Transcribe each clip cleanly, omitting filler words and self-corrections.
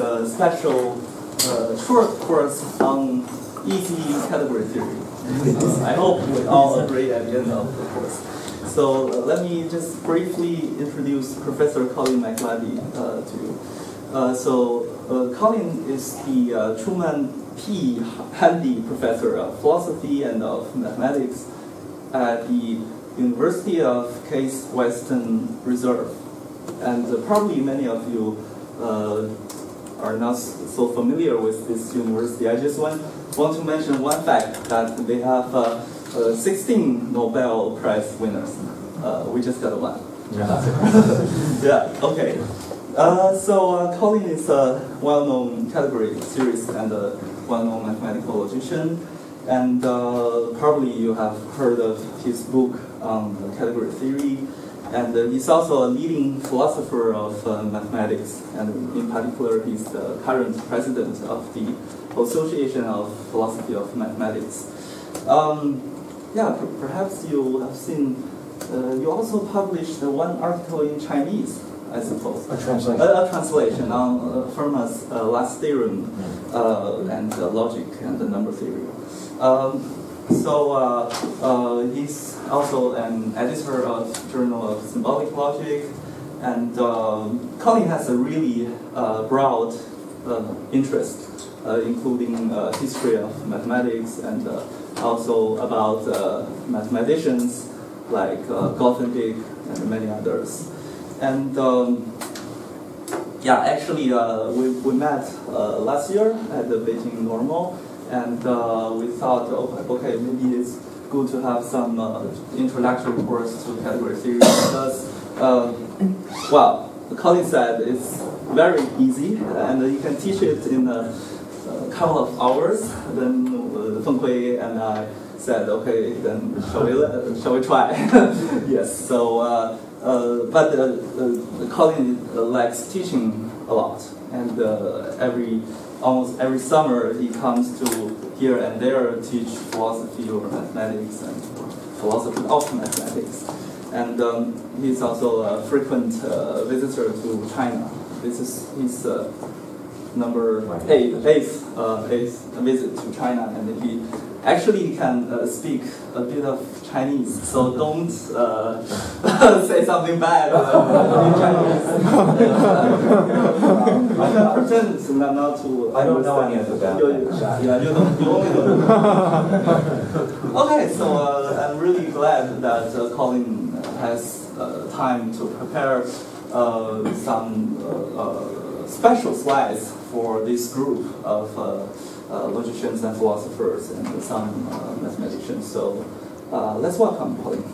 a special short course on easy category theory. I hope we all agree at the end of the course. So let me just briefly introduce Professor Colin McLarty to you. Colin is the Truman P. Handy Professor of Philosophy and of Mathematics at the University of Case Western Reserve. And probably many of you are not so familiar with this university. I just want to mention one fact, that they have 16 Nobel Prize winners. We just got one. Yeah, okay. Colin is a well-known category theorist and a well-known mathematical logician. And probably you have heard of his book on category theory. And he's also a leading philosopher of mathematics, and in particular, he's the current president of the Association of Philosophy of Mathematics. Perhaps you have seen, you also published one article in Chinese, I suppose. A translation. A translation on Fermat's last theorem and logic and the number theory. He's also an editor of Journal of Symbolic Logic, and Colin has a really broad interest, including history of mathematics and also about mathematicians like Grothendieck and many others. And we met last year at the Beijing Normal. And we thought, okay, maybe it's good to have some introductory course to category theory because, Colin said it's very easy and you can teach it in a couple of hours. Then Feng Hui and I said, okay, then shall we try? Yes. So, Colin likes teaching a lot, and almost every summer he comes to here and there teach philosophy or mathematics and philosophy of mathematics. And he's also a frequent visitor to China. This is his eighth visit to China, and he actually can speak a bit of Chinese, so don't say something bad in Chinese. Pretend not to. I don't know any of the bad things. Yeah, you only know. Okay, so I'm really glad that Colin has time to prepare some special slides for this group of logicians and philosophers and some mathematicians. So let's welcome Colin.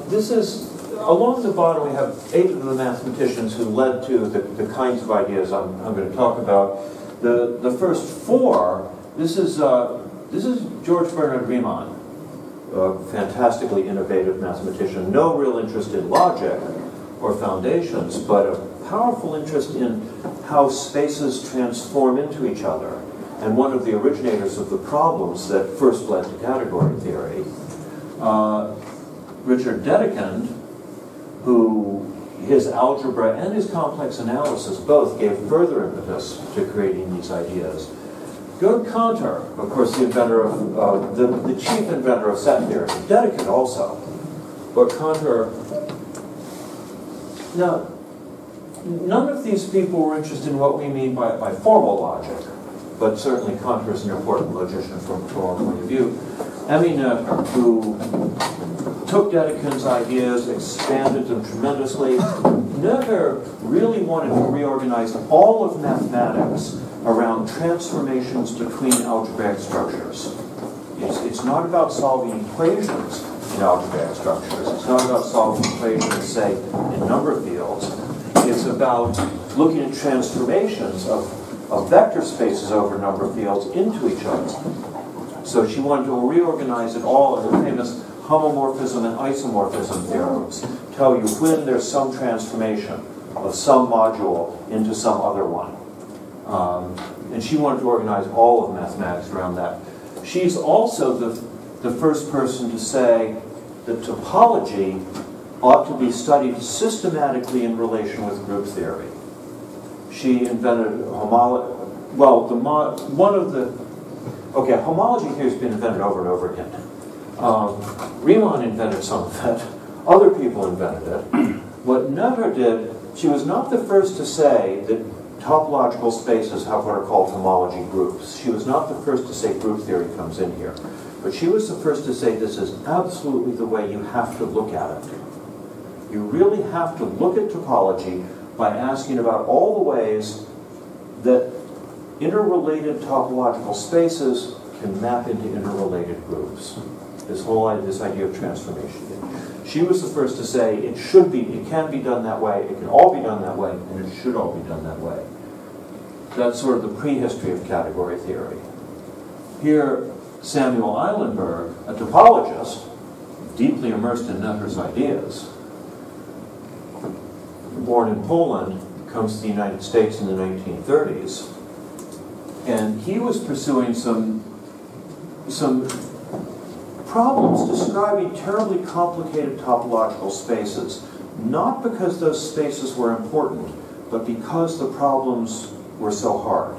This is, along the bottom we have 8 of the mathematicians who led to the kinds of ideas I'm going to talk about. The first 4, this is George Bernard Riemann, a fantastically innovative mathematician, no real interest in logic or foundations, but a powerful interest in how spaces transform into each other, and one of the originators of the problems that first led to category theory. Richard Dedekind, who his algebra and his complex analysis both gave further impetus to creating these ideas. Georg Cantor, of course, the inventor of the chief inventor of set theory. Dedekind also, but Cantor. Now, none of these people were interested in what we mean by formal logic, but certainly Cantor is an important logician from our point of view. Emine, who took Dedekind's ideas, expanded them tremendously, never really wanted to reorganize all of mathematics around transformations between algebraic structures. It's not about solving equations in algebraic structures. It's not about solving equations, say, in number fields. It's about looking at transformations of vector spaces over number fields into each other. So she wanted to reorganize it all in the famous homomorphism and isomorphism theorems. Tell you when there's some transformation of some module into some other one. And she wanted to organize all of mathematics around that. She's also the first person to say that topology ought to be studied systematically in relation with group theory. She invented homology. Well, homology theory has been invented over and over again. Riemann invented some of it. Other people invented it. What Nutter did, she was not the first to say that topological spaces have what are called homology groups. She was not the first to say group theory comes in here. But she was the first to say this is absolutely the way you have to look at it. You really have to look at topology by asking about all the ways that interrelated topological spaces can map into interrelated groups. This idea of transformation. She was the first to say it can be done that way, it can all be done that way, and it should all be done that way. That's sort of the prehistory of category theory. Here, Samuel Eilenberg, a topologist, deeply immersed in Nutter's ideas, born in Poland, comes to the United States in the 1930s, and he was pursuing some problems describing terribly complicated topological spaces, not because those spaces were important, but because the problems were so hard.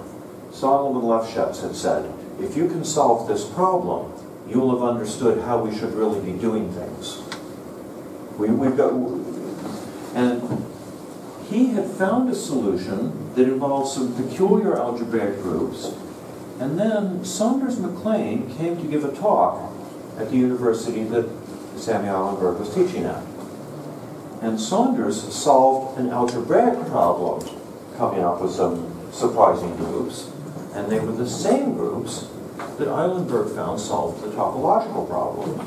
Solomon Lefschetz had said, if you can solve this problem, you'll have understood how we should really be doing things. And he had found a solution that involved some peculiar algebraic groups, and then Saunders MacLean came to give a talk at the university that Samuel Eilenberg was teaching at. And Saunders solved an algebraic problem, coming up with some surprising groups, and they were the same groups that Eilenberg found solved the topological problem.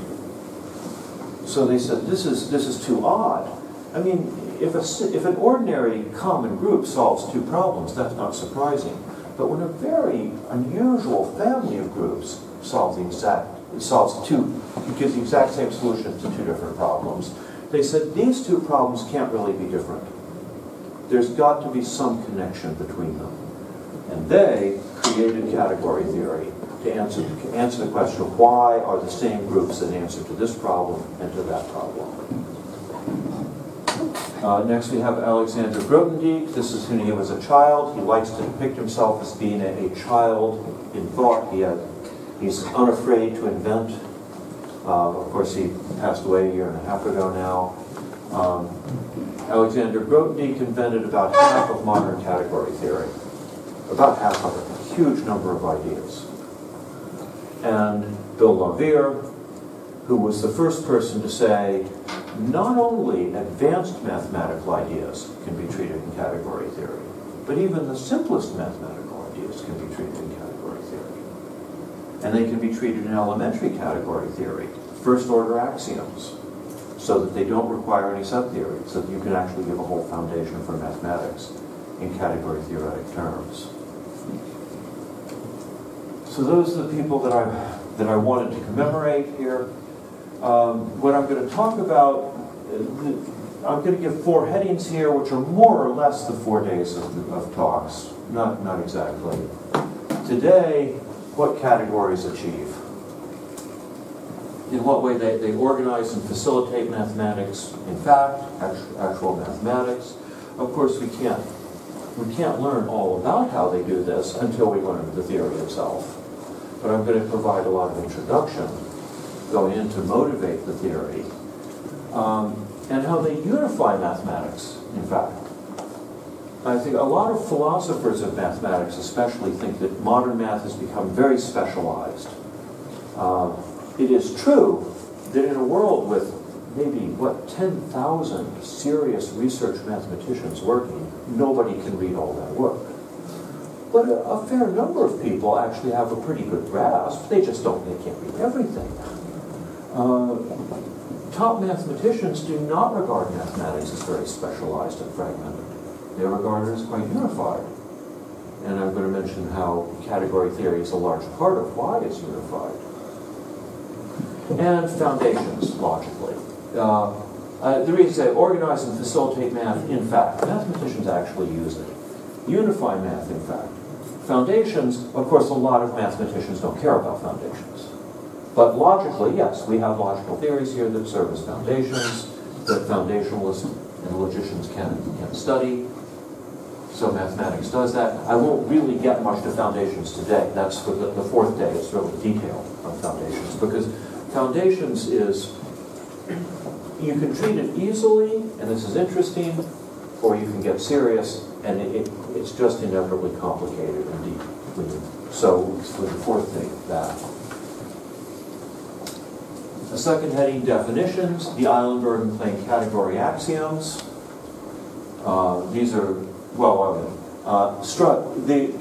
So they said, this is too odd. I mean, if an ordinary common group solves two problems, that's not surprising. But when a very unusual family of groups gives the exact same solution to two different problems, they said these two problems can't really be different. There's got to be some connection between them. And they created category theory to answer the question of why are the same groups an answer to this problem and to that problem. Next we have Alexander Grothendieck. This is when he was a child. He likes to depict himself as being a child in thought. He's unafraid to invent. Of course, he passed away a year and a half ago now. Alexander Grothendieck invented about half of modern category theory. About half of it. A huge number of ideas. And Bill Lavier, who was the first person to say, not only advanced mathematical ideas can be treated in category theory, but even the simplest mathematical ideas can be treated in category theory. And they can be treated in elementary category theory, first-order axioms, so that they don't require any subtheory, so that you can actually give a whole foundation for mathematics in category theoretic terms. So those are the people that I wanted to commemorate here. What I'm going to talk about, I'm going to give 4 headings here, which are more or less the 4 days of talks. Not exactly. Today, what categories achieve? In what way they organize and facilitate mathematics, in fact, actual mathematics. Of course, we can't learn all about how they do this until we learn the theory itself. But I'm going to provide a lot of introduction going in to motivate the theory, and how they unify mathematics, in fact. I think a lot of philosophers of mathematics especially think that modern math has become very specialized. It is true that in a world with maybe, 10,000 serious research mathematicians working, nobody can read all that work. But a fair number of people actually have a pretty good grasp. They can't read everything. Top mathematicians do not regard mathematics as very specialized and fragmented. They regard it as quite unified. And I'm going to mention how category theory is a large part of why it's unified. And foundations, logically. The reason I say organize and facilitate math, in fact, mathematicians actually use it. Unify math, in fact. Foundations, of course, a lot of mathematicians don't care about foundations. But logically, yes, we have logical theories here that serve as foundations. that foundationalists and logicians can study. So mathematics does that. I won't really get much to foundations today. That's for the fourth day. It's really detail on foundations, because foundations is, you can treat it easily, and this is interesting, or you can get serious, and it's just inevitably complicated and deep. So for the fourth thing, that. The second heading, definitions, the Eilenberg and Klein category axioms. These are, the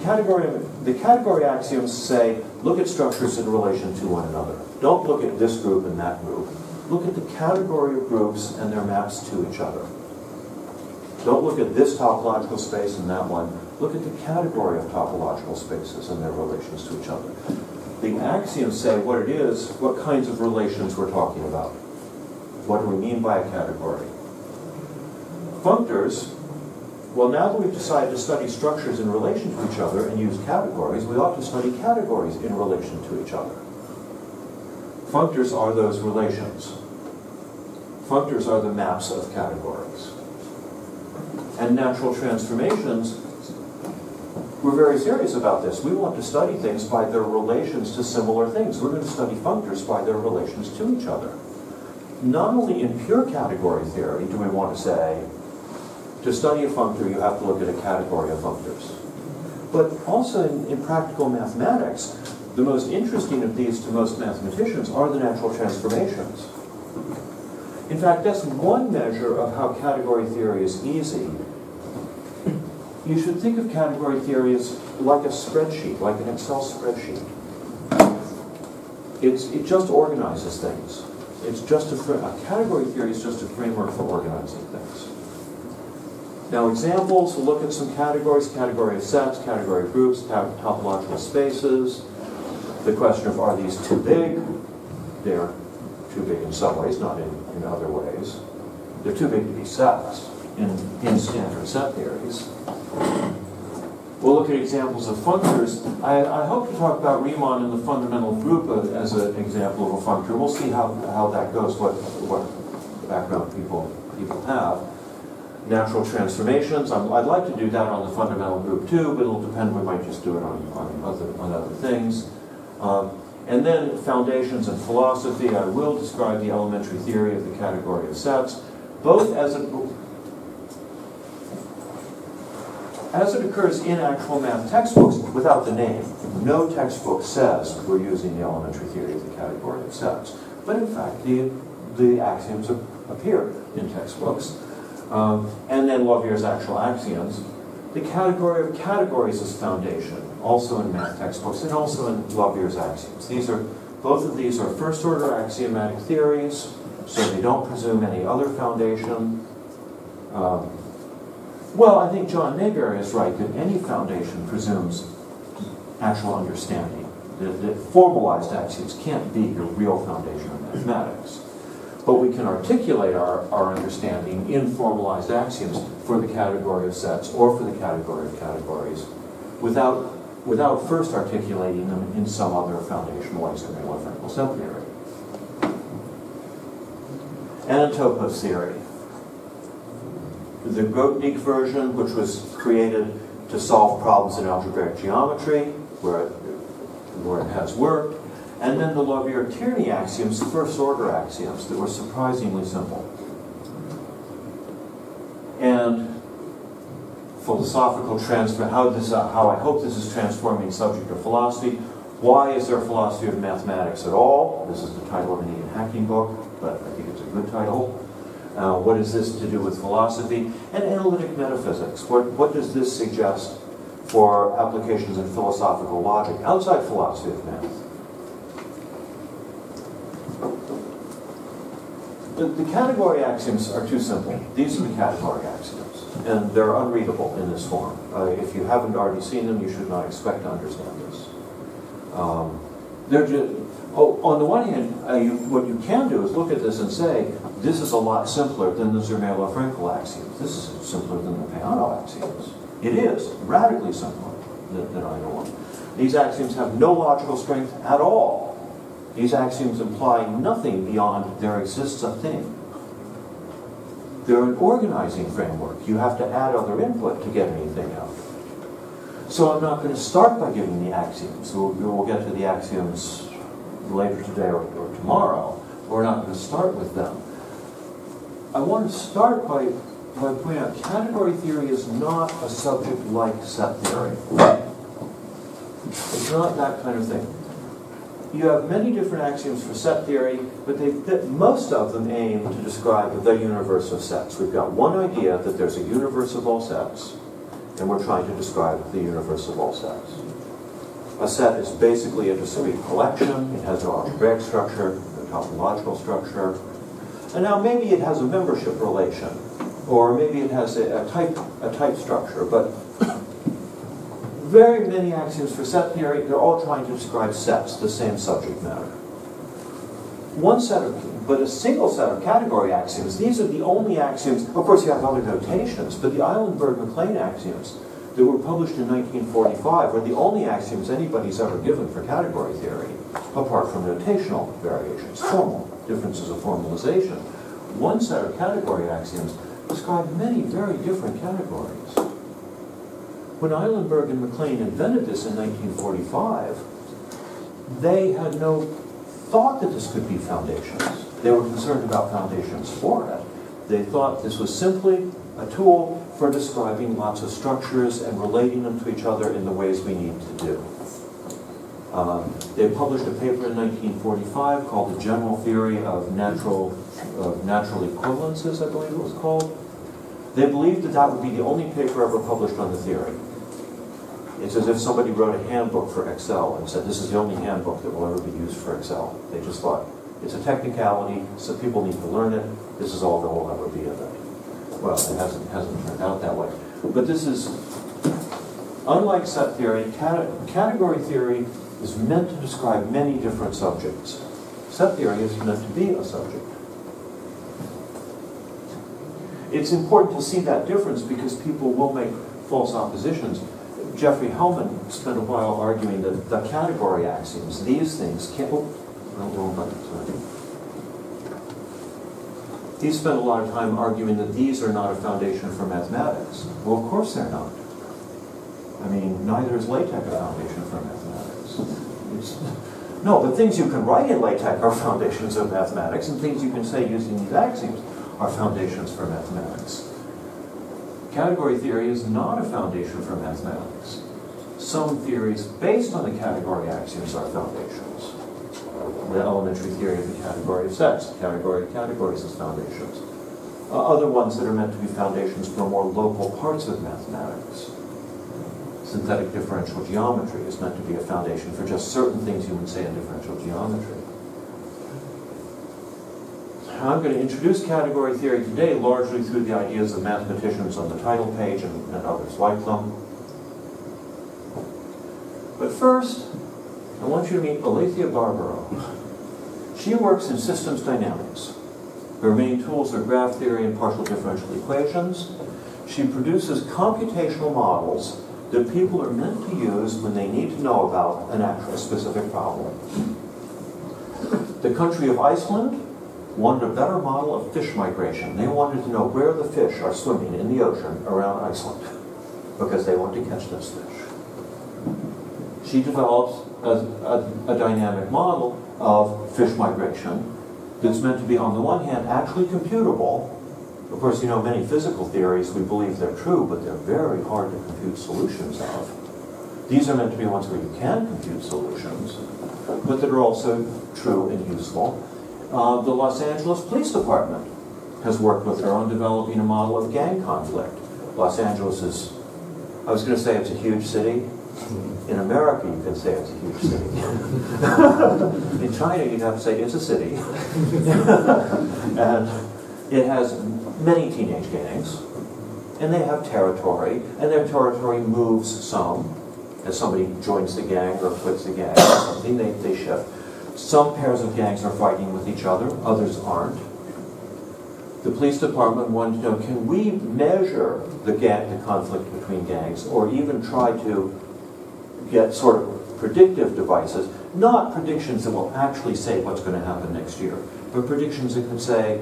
category axioms say, look at structures in relation to one another. Don't look at this group and that group. Look at the category of groups and their maps to each other. Don't look at this topological space and that one. Look at the category of topological spaces and their relations to each other. The axioms say what it is, what kinds of relations we're talking about. What do we mean by a category? Functors, well, now that we've decided to study structures in relation to each other and use categories, we ought to study categories in relation to each other. Functors are those relations. Functors are the maps of categories. And natural transformations, we're very serious about this. We want to study things by their relations to similar things. We're going to study functors by their relations to each other. Not only in pure category theory do we want to say, to study a functor, you have to look at a category of functors. But also in practical mathematics, the most interesting of these to most mathematicians are the natural transformations. In fact, that's one measure of how category theory is easy. You should think of category theory as like a spreadsheet, like an Excel spreadsheet. It just organizes things. It's just a category theory is just a framework for organizing things. Now examples, we'll look at some categories, category of sets, category of groups, topological spaces. The question of, are these too big? They're too big in some ways, not in other ways. They're too big to be sets in standard set theories. We'll look at examples of functors. I hope to talk about Riemann and the fundamental group as an example of a functor. We'll see how that goes, what background people have. Natural transformations, I'd like to do that on the fundamental group too, but it'll depend, we might just do it on other things. And then foundations and philosophy, I will describe the elementary theory of the category of sets, both as it occurs in actual math textbooks without the name. No textbook says we're using the elementary theory of the category of sets. But in fact, the axioms appear in textbooks. And then Lovier's actual axioms. The category of categories is foundation, also in math textbooks and also in Lovier's axioms. Both of these are first-order axiomatic theories, so they don't presume any other foundation. Well, I think John Mayberry is right that any foundation presumes actual understanding. That formalized axioms can't be your real foundation of mathematics. But we can articulate our understanding in formalized axioms for the category of sets or for the category of categories without first articulating them in some other foundational way, something like Frankel set theory. Anatopos theory. The Grothendieck version, which was created to solve problems in algebraic geometry, where it has worked. And then the Lovier-Tierney axioms, first-order axioms, that were surprisingly simple. And philosophical transfer, how I hope this is transforming the subject of philosophy. Why is there a philosophy of mathematics at all? This is the title of an Ian Hacking book, but I think it's a good title. What is this to do with philosophy? And analytic metaphysics. What does this suggest for applications in philosophical logic outside philosophy of math? The category axioms are too simple. These are the category axioms, and they're unreadable in this form. If you haven't already seen them, you should not expect to understand this. They're just, on the one hand, what you can do is look at this and say, this is a lot simpler than the Zermelo-Frankel axioms. This is simpler than the Peano axioms. It is radically simpler than either one. These axioms have no logical strength at all. These axioms imply nothing beyond there exists a thing. They're an organizing framework. You have to add other input to get anything out. So I'm not going to start by giving the axioms. We'll get to the axioms later today or tomorrow. We're not going to start with them. I want to start by pointing out category theory is not a subject like set theory. It's not that kind of thing. You have many different axioms for set theory, but most of them aim to describe the universe of sets. We've got one idea that there's a universe of all sets, and we're trying to describe the universe of all sets. A set is basically a discrete collection. It has an algebraic structure, a topological structure, and now maybe it has a membership relation, or maybe it has a type structure, but very many axioms for set theory, they're all trying to describe sets, the same subject matter. But a single set of category axioms, these are the only axioms, of course you have other notations, but the Eilenberg-MacLean axioms that were published in 1945 are the only axioms anybody's ever given for category theory, apart from notational variations, formal differences of formalization. One set of category axioms describe many very different categories. When Eilenberg and MacLean invented this in 1945, they had no thought that this could be foundations. They were concerned about foundations for it. They thought this was simply a tool for describing lots of structures and relating them to each other in the ways we need to do. They published a paper in 1945 called The General Theory of Natural Equivalences, I believe it was called. They believed that that would be the only paper ever published on the theory. It's as if somebody wrote a handbook for Excel and said, this is the only handbook that will ever be used for Excel. They just thought, it's a technicality, so people need to learn it, this is all there will ever be of it. Well, it hasn't turned out that way. But this is, unlike set theory, category theory is meant to describe many different subjects. Set theory is meant to be a subject. It's important to see that difference because people will make false oppositions. Jeffrey Hellman spent a while arguing that the category axioms, these things can't... He spent a lot of time arguing that these are not a foundation for mathematics. Well, of course they're not. I mean, neither is LaTeX a foundation for mathematics. No, but things you can write in LaTeX are foundations of mathematics, and things you can say using these axioms are foundations for mathematics. Category theory is not a foundation for mathematics. Some theories based on the category axioms are foundations. The elementary theory of the category of sets, category of categories as foundations. Other ones that are meant to be foundations for more local parts of mathematics. Synthetic differential geometry is meant to be a foundation for just certain things you would say in differential geometry. I'm going to introduce category theory today largely through the ideas of mathematicians on the title page and others like them. But first, I want you to meet Alethea Barbaro. She works in systems dynamics. Her main tools are graph theory and partial differential equations. She produces computational models that people are meant to use when they need to know about an actual specific problem. The country of Iceland wanted a better model of fish migration. They wanted to know where the fish are swimming in the ocean around Iceland because they want to catch those fish. She developed a dynamic model of fish migration that's meant to be, on the one hand, actually computable. Of course, you know, many physical theories, we believe they're true, but they're very hard to compute solutions of. These are meant to be ones where you can compute solutions, but that are also true and useful. The Los Angeles Police Department has worked with her on developing a model of gang conflict. Los Angeles is, I was going to say it's a huge city. In America, you can say it's a huge city. In China, you'd have to say it's a city. And it has many teenage gangs, and they have territory, and their territory moves some. As somebody joins the gang or quits the gang or something, they shift. Some pairs of gangs are fighting with each other, others aren't. The police department wanted to know, can we measure the conflict between gangs, or even try to get sort of predictive devices, not predictions that will actually say what's going to happen next year, but predictions that could say,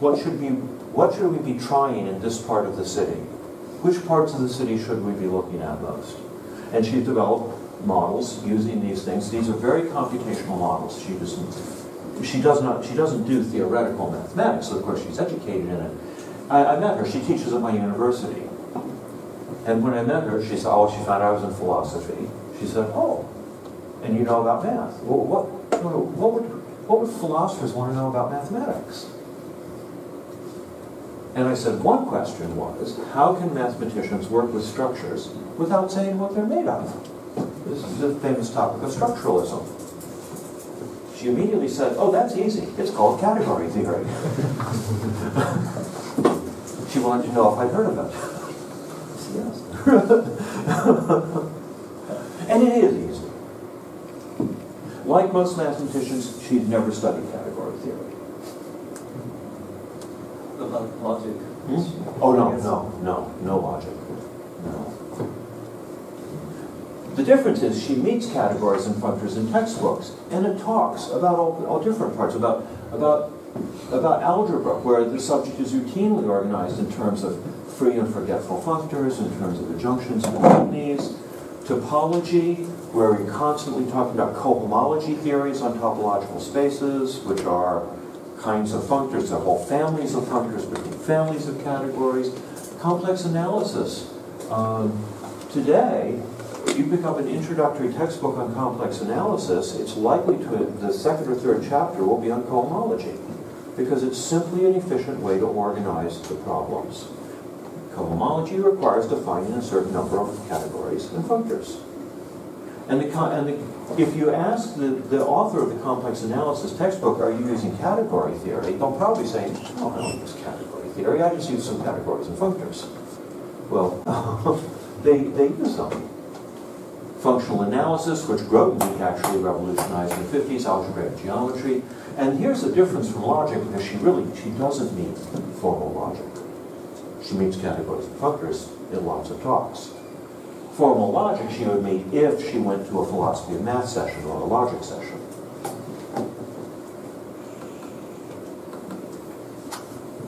what should we what should we be trying in this part of the city? Which parts of the city should we be looking at most? And she developed models using these things. These are very computational models. She doesn't do theoretical mathematics, so of course she's educated in it. I met her. She teaches at my university. And when I met her, she said, oh, she found out I was in philosophy. She said, oh, and you know about math. Well, what would philosophers want to know about mathematics? And I said, one question was, how can mathematicians work with structures without saying what they're made of? This is the famous topic of structuralism. She immediately said, oh, that's easy. It's called category theory. She wanted to know if I'd heard of it. Yes. And it is easy. Like most mathematicians, she'd never studied category theory. About logic. Oh, no logic. No. The difference is she meets categories and functors in textbooks, and it talks about all different parts, about algebra, where the subject is routinely organized in terms of free and forgetful functors, in terms of the junctions between these. Topology, where we're constantly talking about cohomology theories on topological spaces, which are kinds of functors, there are whole families of functors between families of categories. Complex analysis. Today, if you pick up an introductory textbook on complex analysis, it's likely the second or third chapter will be on cohomology, because it's simply an efficient way to organize the problems. Cohomology requires defining a certain number of categories and functors. And if you ask the author of the complex analysis textbook, are you using category theory? They'll probably say, no, I don't use category theory, I just use some categories and functors. Well, they use them. Functional analysis, which Grothendieck actually revolutionized in the 50s, algebraic geometry. And here's the difference from logic, because she doesn't meet formal logic. She meets categories and functors in lots of talks. Formal logic she would meet if she went to a philosophy of math session or a logic session.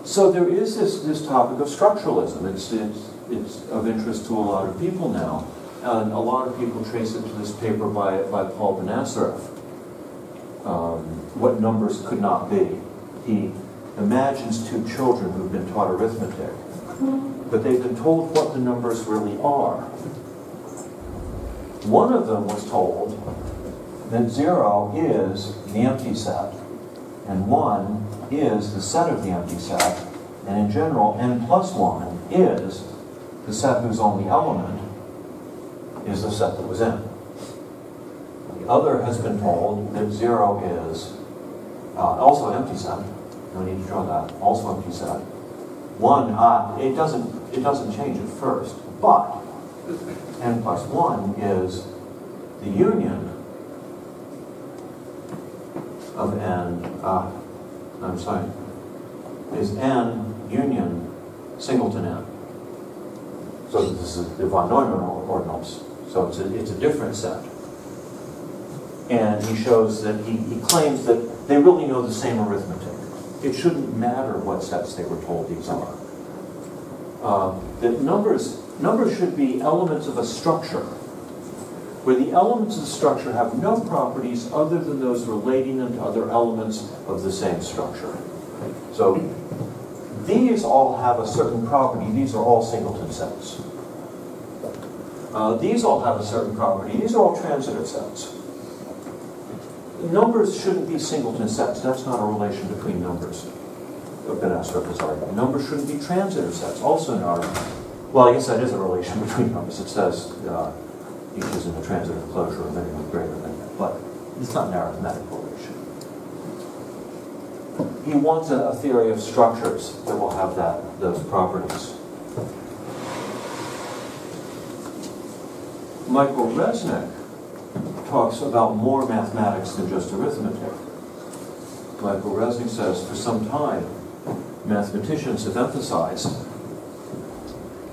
So there is this topic of structuralism. It's of interest to a lot of people now. And a lot of people trace it to this paper by Paul Benacerraf, What Numbers Could Not Be. He imagines two children who've been taught arithmetic, but they've been told what the numbers really are. One of them was told that 0 is the empty set, and 1 is the set of the empty set, and in general, n plus 1 is the set whose only element is the set that was in. The other has been told that 0 is also an empty set. No need to draw that. Also empty set. 1, it doesn't change at first, but n plus 1 is the union of n, is n union singleton n. So this is the von Neumann ordinals. So it's a different set. And he shows that, he claims that they really know the same arithmetic. It shouldn't matter what sets they were told these are. That numbers should be elements of a structure, where the elements of the structure have no properties other than those relating them to other elements of the same structure. So these all have a certain property. These are all singleton sets. These all have a certain property. These are all transitive sets. Numbers shouldn't be singleton sets. That's not a relation between numbers. Benacerraf is arguing. Numbers shouldn't be transitive sets. Also not. Well, I guess that is a relation between numbers. It says each is in a transitive closure of anything greater than that. But it's not an arithmetic relation. He wants a theory of structures that will have those properties. Michael Resnick talks about more mathematics than just arithmetic. Michael Resnick says, for some time, mathematicians have emphasized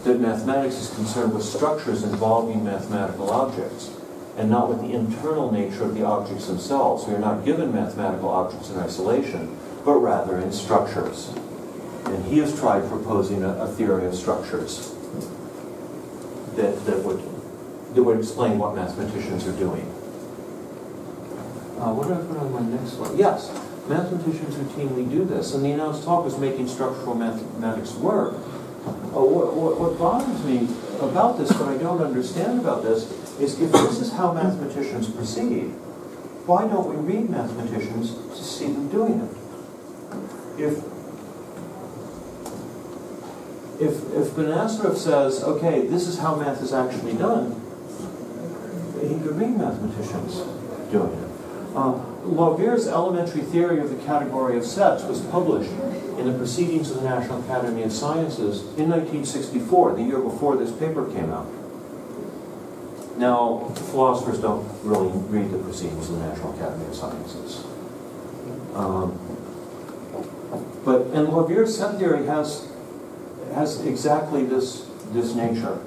that mathematics is concerned with structures involving mathematical objects, and not with the internal nature of the objects themselves. We are not given mathematical objects in isolation, but rather in structures. And he has tried proposing a theory of structures that would explain what mathematicians are doing. What did I put on my next slide? Yes, mathematicians routinely do this. And the announced talk was making structural mathematics work. What bothers me about this, what I don't understand about this, is if this is how mathematicians proceed, why don't we read mathematicians to see them doing it? If Benasarov says, okay, this is how math is actually done, he could read mathematicians doing it. Laubier's elementary theory of the category of sets was published in the Proceedings of the National Academy of Sciences in 1964, the year before this paper came out. Now, philosophers don't really read the Proceedings of the National Academy of Sciences. And Laubier's set theory has exactly this nature.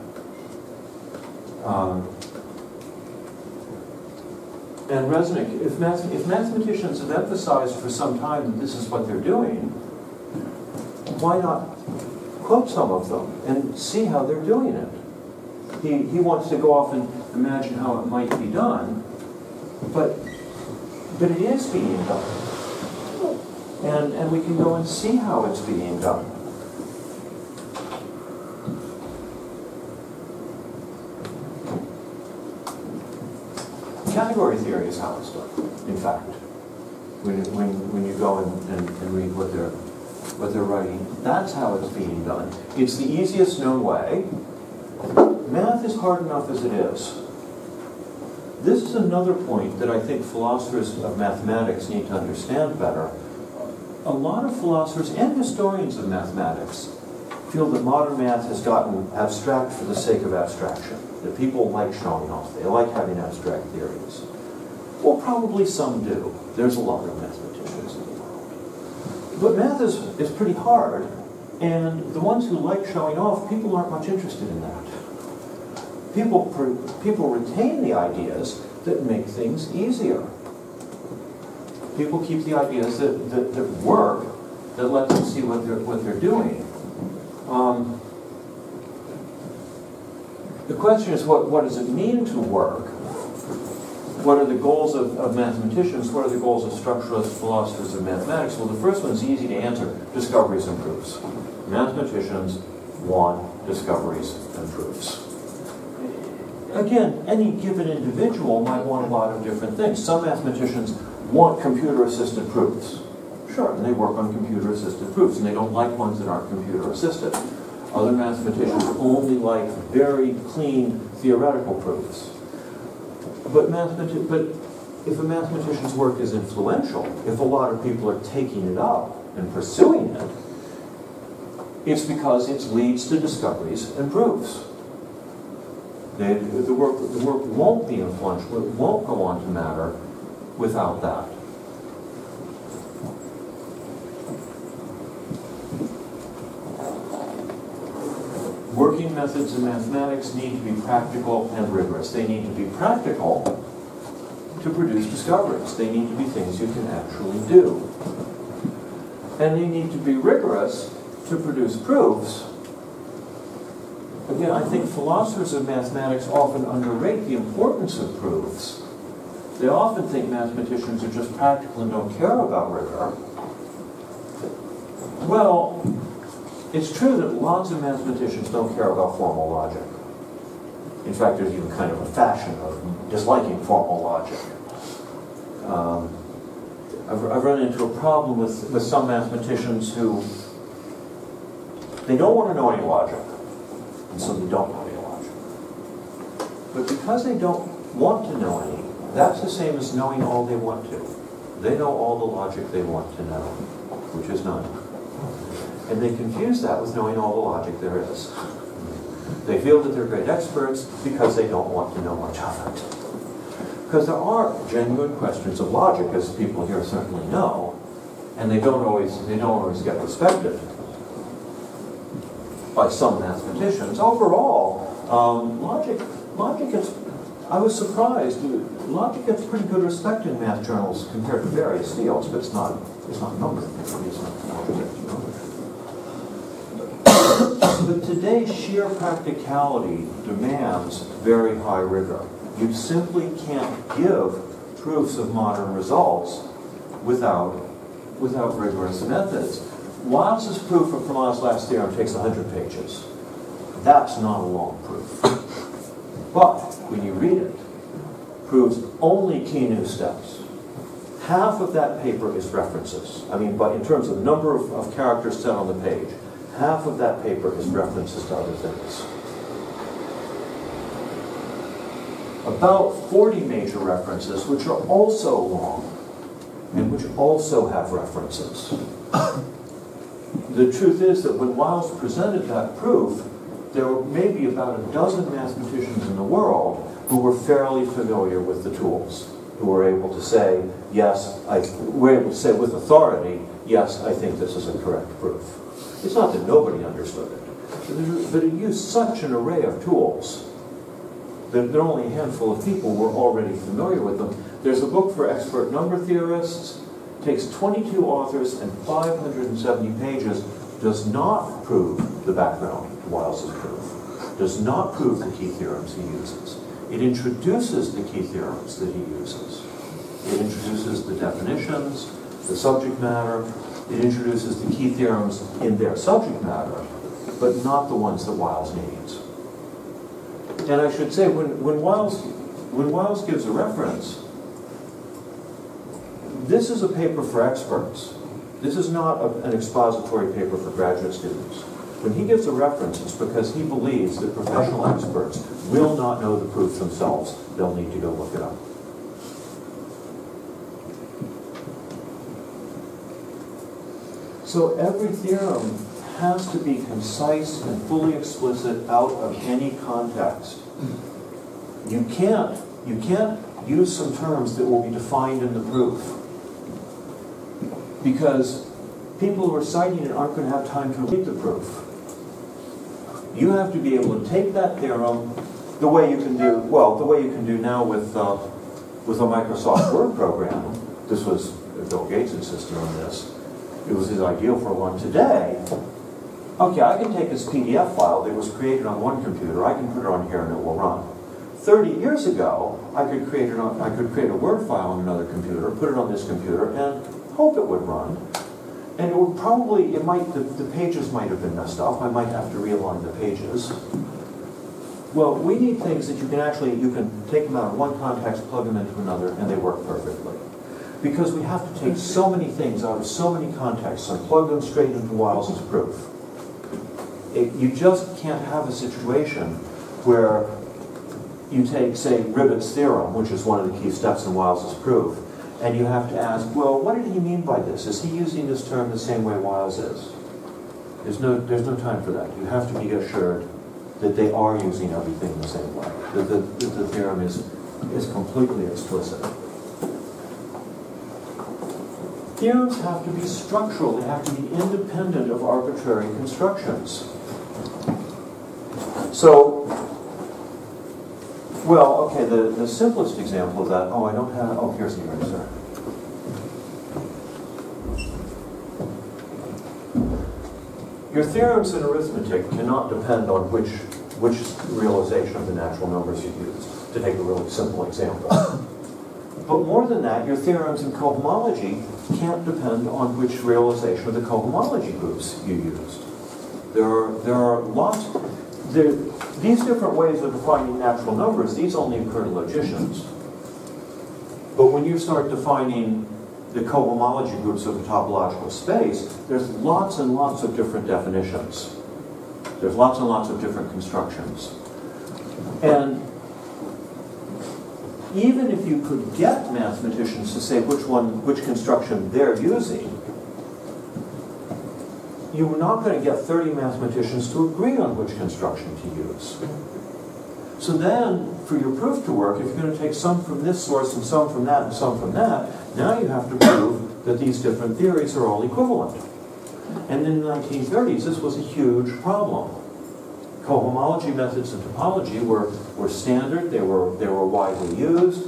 And Resnick, if mathematicians have emphasized for some time that this is what they're doing, why not quote some of them and see how they're doing it? He wants to go off and imagine how it might be done, but it is being done. And we can go and see how it's being done. Category theory is how it's done, in fact. When you go and read what they're writing, that's how it's being done. It's the easiest known way. Math is hard enough as it is. This is another point that I think philosophers of mathematics need to understand better. A lot of philosophers and historians of mathematics feel that modern math has gotten abstract for the sake of abstraction, that people like showing off, they like having abstract theories. Well, probably some do. There's a lot of mathematicians in the world. But math is pretty hard, and the ones who like showing off, people aren't much interested in that. People retain the ideas that make things easier. People keep the ideas that work, that let them see what they're doing. The question is, what does it mean to work? What are the goals of mathematicians? What are the goals of structuralist philosophers of mathematics? Well, the first one's easy to answer: discoveries and proofs. Mathematicians want discoveries and proofs. Again, any given individual might want a lot of different things. Some mathematicians want computer-assisted proofs. Sure, and they work on computer-assisted proofs, and they don't like ones that aren't computer-assisted. Other mathematicians only like very clean theoretical proofs. But if a mathematician's work is influential, if a lot of people are taking it up and pursuing it, it's because it leads to discoveries and proofs. The work won't be influential, it won't go on to matter without that. Working methods in mathematics need to be practical and rigorous. They need to be practical to produce discoveries. They need to be things you can actually do. And they need to be rigorous to produce proofs. Again, I think philosophers of mathematics often underrate the importance of proofs. They often think mathematicians are just practical and don't care about rigor. Well, it's true that lots of mathematicians don't care about formal logic. In fact, there's even kind of a fashion of disliking formal logic. I've run into a problem with some mathematicians who they don't want to know any logic, and so they don't know any logic. But because they don't want to know any, that's the same as knowing all they want to. They know all the logic they want to know, which is none. And they confuse that with knowing all the logic there is. They feel that they're great experts because they don't want to know much of it. Because there are genuine questions of logic, as people here certainly know, and they don't always get respected by some mathematicians. Overall, logic is, I was surprised, logic gets pretty good respect in math journals compared to various fields, but it's not numbered. It's not But today, sheer practicality demands very high rigor. You simply can't give proofs of modern results without rigorous methods. Wiles's proof of Fermat's last theorem takes 100 pages. That's not a long proof. But when you read it, proves only key new steps. Half of that paper is references. I mean, but in terms of number of characters set on the page, half of that paper is references to other things. About 40 major references, which are also long, and which also have references. The truth is that when Wiles presented that proof, there were maybe about a dozen mathematicians in the world who were fairly familiar with the tools, who were able to say, yes, were able to say with authority, yes, I think this is a correct proof. It's not that nobody understood it, but it used such an array of tools that only a handful of people were already familiar with them. There's a book for expert number theorists, takes 22 authors and 570 pages, does not prove the background to Wiles's proof, does not prove the key theorems he uses. It introduces the key theorems that he uses. It introduces the definitions, the subject matter. It introduces the key theorems in their subject matter, but not the ones that Wiles needs. And I should say, when Wiles gives a reference, this is a paper for experts. This is not an expository paper for graduate students. When he gives a reference, it's because he believes that professional experts will not know the proof themselves. They'll need to go look it up. So every theorem has to be concise and fully explicit out of any context. You can't use some terms that will be defined in the proof, because people who are citing it aren't going to have time to read the proof. You have to be able to take that theorem the way you can do, well, the way you can do now with a Microsoft Word program. This was Bill Gates insisted on this. It was his ideal for one today. Okay, I can take this PDF file that was created on one computer, I can put it on here and it will run. 30 years ago, I could create a Word file on another computer, put it on this computer, and hope it would run. And it would probably, the pages might have been messed up. I might have to realign the pages. Well, we need things that you can take them out of one context, plug them into another, and they work perfectly. Because we have to take so many things out of so many contexts and plug them straight into Wiles's proof. You just can't have a situation where you take, say, Ribot's theorem, which is one of the key steps in Wiles's proof, and you have to ask, well, what did he mean by this? Is he using this term the same way Wiles is? There's no time for that. You have to be assured that they are using everything the same way, that the theorem is completely explicit. Theorems have to be structural. They have to be independent of arbitrary constructions. So, well, okay, the simplest example of that, here's the answer. Your theorems in arithmetic cannot depend on which realization of the natural numbers you use, to take a really simple example. But more than that, your theorems in cohomology can't depend on which realization of the cohomology groups you used. There are lots. These different ways of defining natural numbers, these only occur to logicians. But when you start defining the cohomology groups of a topological space, there's lots and lots of different definitions. There's lots and lots of different constructions. And even if you could get mathematicians to say which construction they're using, you're not going to get 30 mathematicians to agree on which construction to use. So then, for your proof to work, if you're going to take some from this source and some from that and some from that, now you have to prove that these different theories are all equivalent. And in the 1930s, this was a huge problem. Cohomology methods in topology were standard, they were widely used,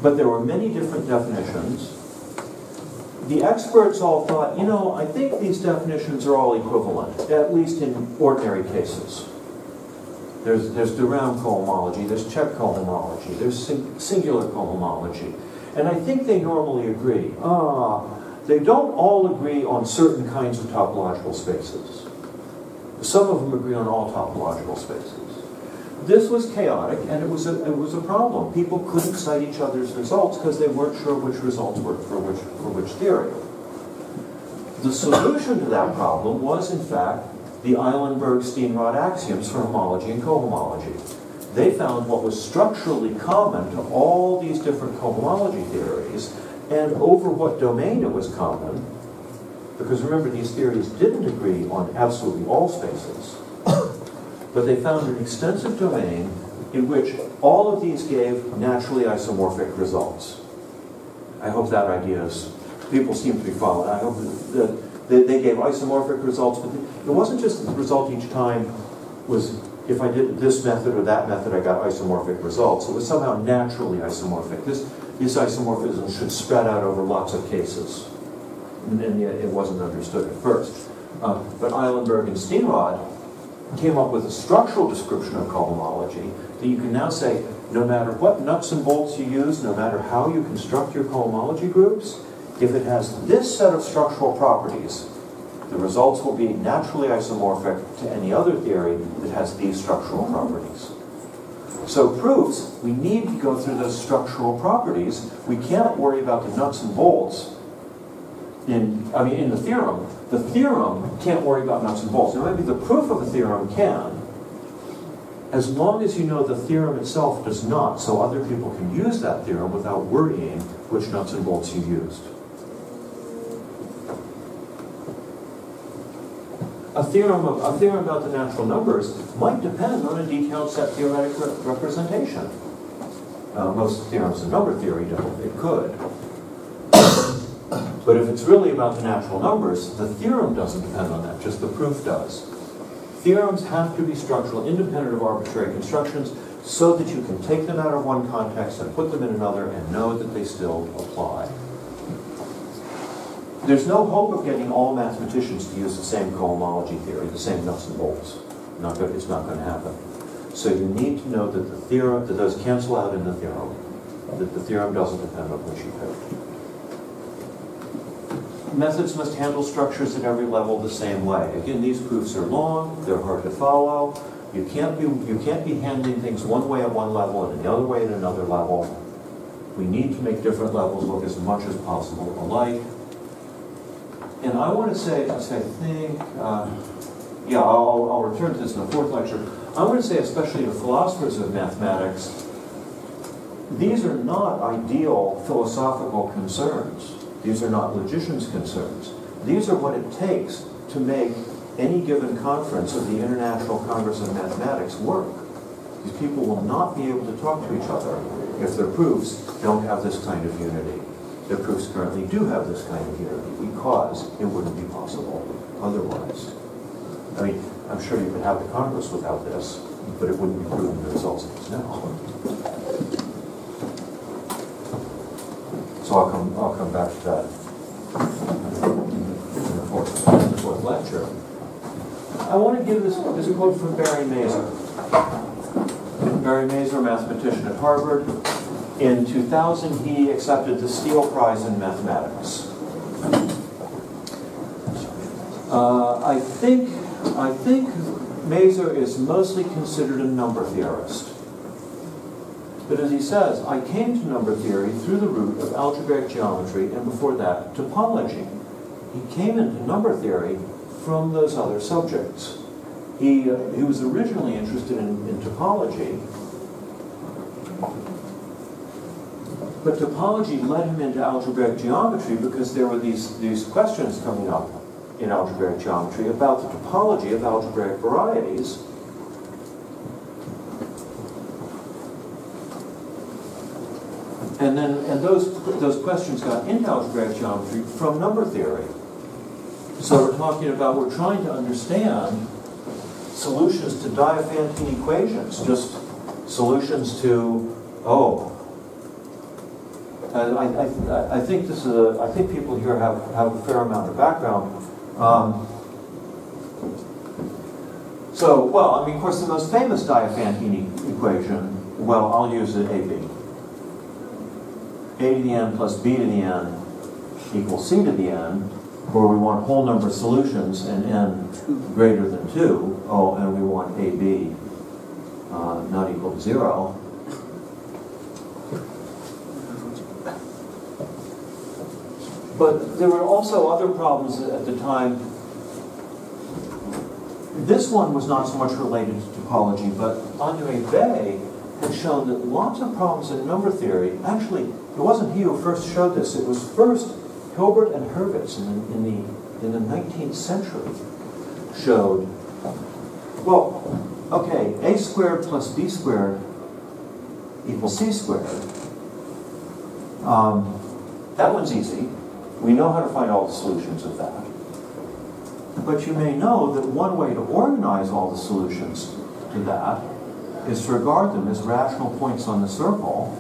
but there were many different definitions, the experts all thought, you know, I think these definitions are all equivalent, at least in ordinary cases. There's Durand cohomology, there's check cohomology, there's singular cohomology. And I think they normally agree. They don't all agree on certain kinds of topological spaces. Some of them agree on all topological spaces. This was chaotic, and it was a problem. People couldn't cite each other's results because they weren't sure which results worked for which theory. The solution to that problem was, in fact, the Eilenberg-Steenrod axioms for homology and cohomology. They found what was structurally common to all these different cohomology theories, and over what domain it was common, because remember, these theories didn't agree on absolutely all spaces, but they found an extensive domain in which all of these gave naturally isomorphic results. I hope that idea is, people seem to be following. I hope that they gave isomorphic results, but it wasn't just that the result each time was, if I did this method or that method, I got isomorphic results. It was somehow naturally isomorphic. This isomorphism should spread out over lots of cases. And yet it wasn't understood at first. But Eilenberg and Steenrod came up with a structural description of cohomology that you can now say, no matter what nuts and bolts you use, no matter how you construct your cohomology groups, if it has this set of structural properties, the results will be naturally isomorphic to any other theory that has these structural properties. So proofs, we need to go through those structural properties. We can't worry about the nuts and bolts in the theorem. The theorem can't worry about nuts and bolts. Now maybe the proof of a theorem can, as long as you know the theorem itself does not, so other people can use that theorem without worrying which nuts and bolts you used. A theorem about the natural numbers might depend on a detailed set theoretic representation. Most theorems in number theory don't. It could. But if it's really about the natural numbers, the theorem doesn't depend on that, just the proof does. Theorems have to be structural, independent of arbitrary constructions, so that you can take them out of one context and put them in another and know that they still apply. There's no hope of getting all mathematicians to use the same cohomology theory, the same nuts and bolts. It's not going to happen. So you need to know that the theorem, that those cancel out in the theorem, that the theorem doesn't depend on which you pick. Methods must handle structures at every level the same way. Again, these proofs are long, they're hard to follow. You can't be handling things one way at one level and the other way at another level. We need to make different levels look as much as possible alike. And I want to say, I'll return to this in the fourth lecture. I want to say, especially to philosophers of mathematics, these are not ideal philosophical concerns. These are not logicians' concerns. These are what it takes to make any given conference of the International Congress of Mathematics work. These people will not be able to talk to each other if their proofs don't have this kind of unity. Their proofs currently do have this kind of unity because it wouldn't be possible otherwise. I mean, I'm sure you could have the Congress without this, but it wouldn't be proven the results it is now. So I'll come back to that in the fourth lecture. I want to give this a quote from Barry Mazur. Barry Mazur, mathematician at Harvard. In 2000, he accepted the Steele Prize in Mathematics. I think Mazur is mostly considered a number theorist. But as he says, I came to number theory through the route of algebraic geometry and before that, topology. He came into number theory from those other subjects. He was originally interested in topology, but topology led him into algebraic geometry because there were these questions coming up in algebraic geometry about the topology of algebraic varieties. And those questions got into algebraic geometry from number theory. So we're trying to understand solutions to Diophantine equations, just solutions to, I think this is I think people here have a fair amount of background. So, well, I mean, of course, the most famous Diophantine equation, well, I'll use it AB. A to the n plus b to the n equals c to the n, where we want whole number solutions and n greater than 2. Oh, and we want AB not equal to 0. But there were also other problems at the time. This one was not so much related to topology, but Andre Bay had shown that lots of problems in number theory, actually, it wasn't he who first showed this, it was first Hilbert and Hurwitz in the 19th century showed, well, okay, a squared plus b squared equals c squared. That one's easy. We know how to find all the solutions of that. But you may know that one way to organize all the solutions to that is to regard them as rational points on the circle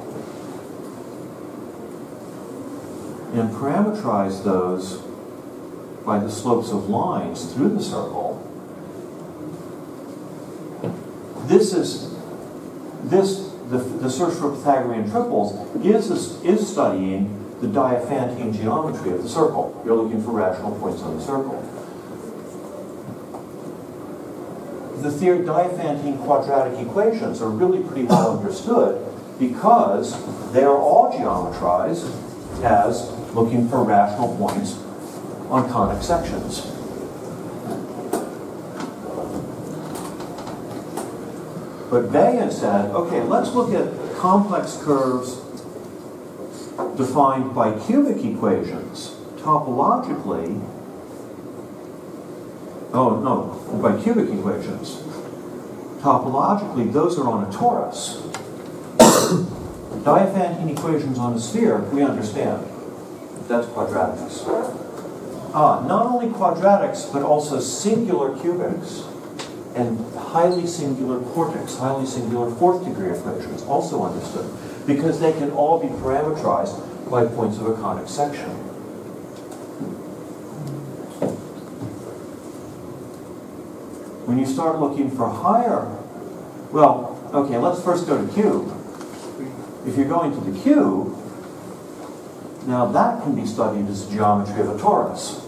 and parameterize those by the slopes of lines through the circle. The search for Pythagorean triples is studying the Diophantine geometry of the circle. You're looking for rational points on the circle. The Diophantine quadratic equations are really pretty well understood because they are all geometrized as looking for rational points on conic sections. But Bayan said, okay, let's look at complex curves defined by cubic equations. Topologically, by cubic equations. Topologically, those are on a torus. Diophantine equations on a sphere, we understand. That's quadratics. Not only quadratics, but also singular cubics and highly singular quartics, highly singular fourth degree equations, also understood, because they can all be parameterized by points of a conic section. When you start looking for higher, well, okay, let's first go to cube. If you're going to the cube, now that can be studied as the geometry of a torus.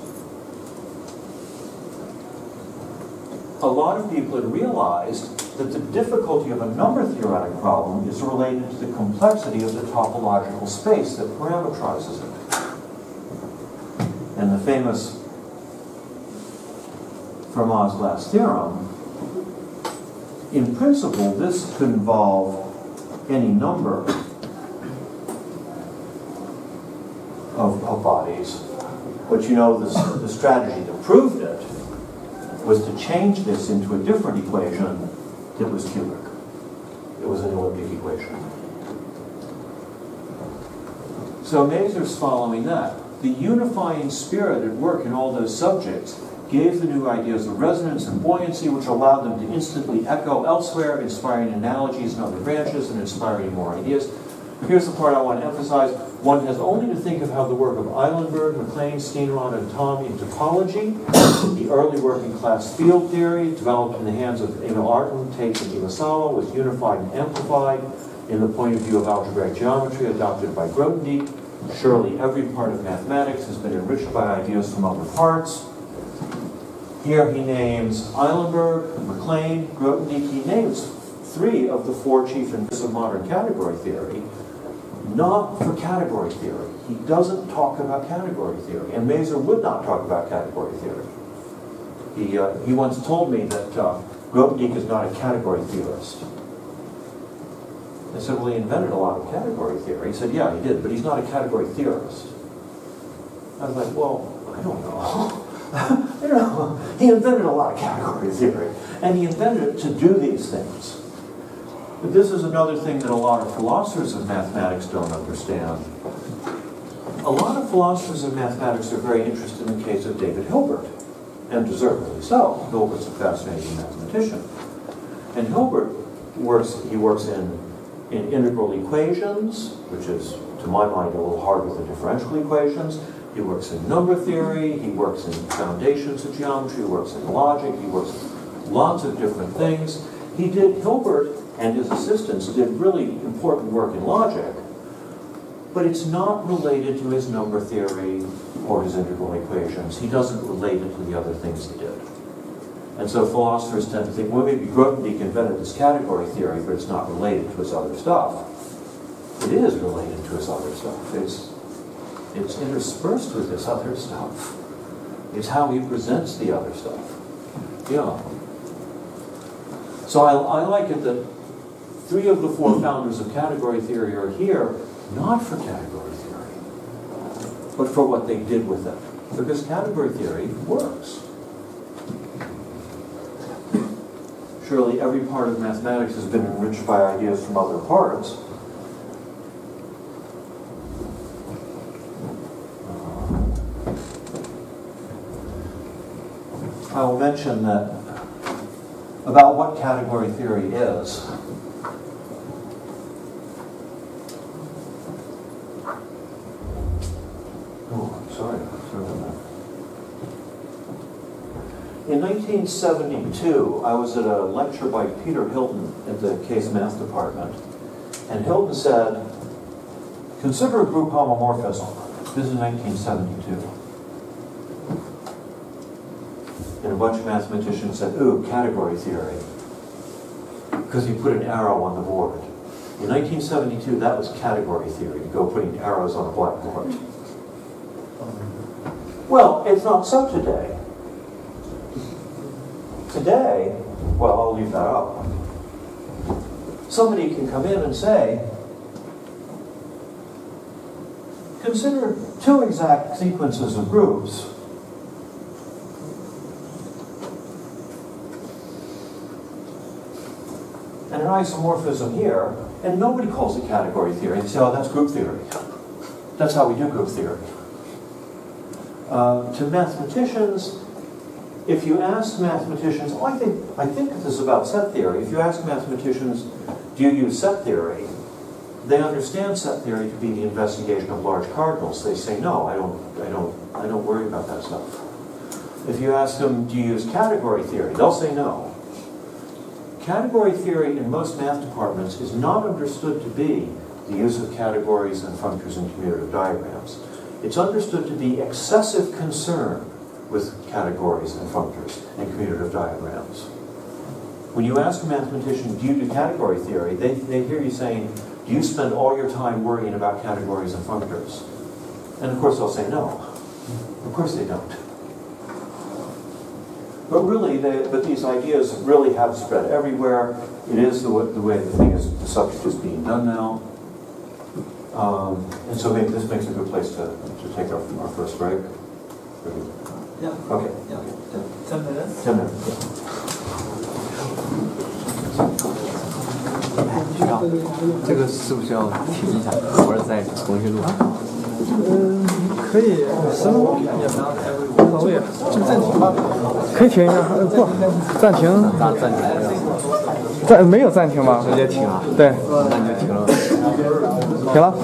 A lot of people had realized that the difficulty of a number theoretic problem is related to the complexity of the topological space that parameterizes it. And the famous Fermat's last theorem, in principle, this could involve any number of bodies. But you know, the strategy that proved it was to change this into a different equation that was cubic. It was an elliptic equation. So Mazur's following that. The unifying spirit at work in all those subjects gave the new ideas of resonance and buoyancy, which allowed them to instantly echo elsewhere, inspiring analogies in other branches and inspiring more ideas. Here's the part I want to emphasize. One has only to think of how the work of Eilenberg, MacLean, Steenrod, and Thom in topology, the early working class field theory, developed in the hands of Emil Artin, Tate, and Iwasawa, was unified and amplified in the point of view of algebraic geometry adopted by Grothendieck. Surely every part of mathematics has been enriched by ideas from other parts. Here he names Eilenberg, MacLean, Grothendieck. He names 3 of the 4 chief inventors of modern category theory, not for category theory. He doesn't talk about category theory, and Mazur would not talk about category theory. He once told me that Grothendieck is not a category theorist. I said, well, he invented a lot of category theory. He said, yeah, he did, but he's not a category theorist. I was like, well, I don't know. You know, he invented a lot of category theory, and he invented it to do these things. But this is another thing that a lot of philosophers of mathematics don't understand. A lot of philosophers of mathematics are very interested in the case of David Hilbert, and deservedly so. Hilbert's a fascinating mathematician. And Hilbert works in integral equations, which is to my mind, a little hard with the differential equations. He works in number theory, he works in foundations of geometry, he works in logic, he works in lots of different things. Hilbert and his assistants did really important work in logic, but it's not related to his number theory or his integral equations. He doesn't relate it to the other things he did. And so philosophers tend to think, well, maybe Grothendieck invented this category theory, but it's not related to his other stuff. It is related to his other stuff. It's interspersed with his other stuff. It's how he presents the other stuff. Yeah. So I like it that 3 of the 4 founders of category theory are here, not for category theory, but for what they did with it. Because category theory works. Surely every part of mathematics has been enriched by ideas from other parts. I will mention that about what category theory is. Oh, I'm sorry. In 1972, I was at a lecture by Peter Hilton at the Case Math Department, and Hilton said, consider a group homomorphism. This is 1972. And a bunch of mathematicians said, ooh, category theory, because he put an arrow on the board. In 1972, that was category theory, to go putting arrows on a blackboard. Well, it's not so today. Today, well, I'll leave that up. Somebody can come in and say, consider 2 exact sequences of groups. And an isomorphism here, and nobody calls it category theory. They say, oh, that's group theory. That's how we do group theory. To mathematicians, if you ask mathematicians, oh, I think this is about set theory. If you ask mathematicians, do you use set theory? They understand set theory to be the investigation of large cardinals. They say, no, I don't worry about that stuff. If you ask them, do you use category theory? They'll say no. Category theory in most math departments is not understood to be the use of categories and functors in commutative diagrams. It's understood to be excessive concern with categories and functors and commutative diagrams. When you ask a mathematician, do you do category theory, they hear you saying, do you spend all your time worrying about categories and functors? And of course they'll say no. Of course they don't. But really, these ideas really have spread everywhere. It is the way the subject is being done now. And so maybe this makes a good place to take our first break. Yeah. Okay. Yeah. 10 minutes? 10 minutes, yeah. 局长，这个是不是要停一下，或者再重新录？可以10分钟，无所谓，就暂停吧。可以停一下，不，暂停。咋暂停？没有暂停吧？直接停啊？对。那你就停了。停了。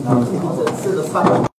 嗯。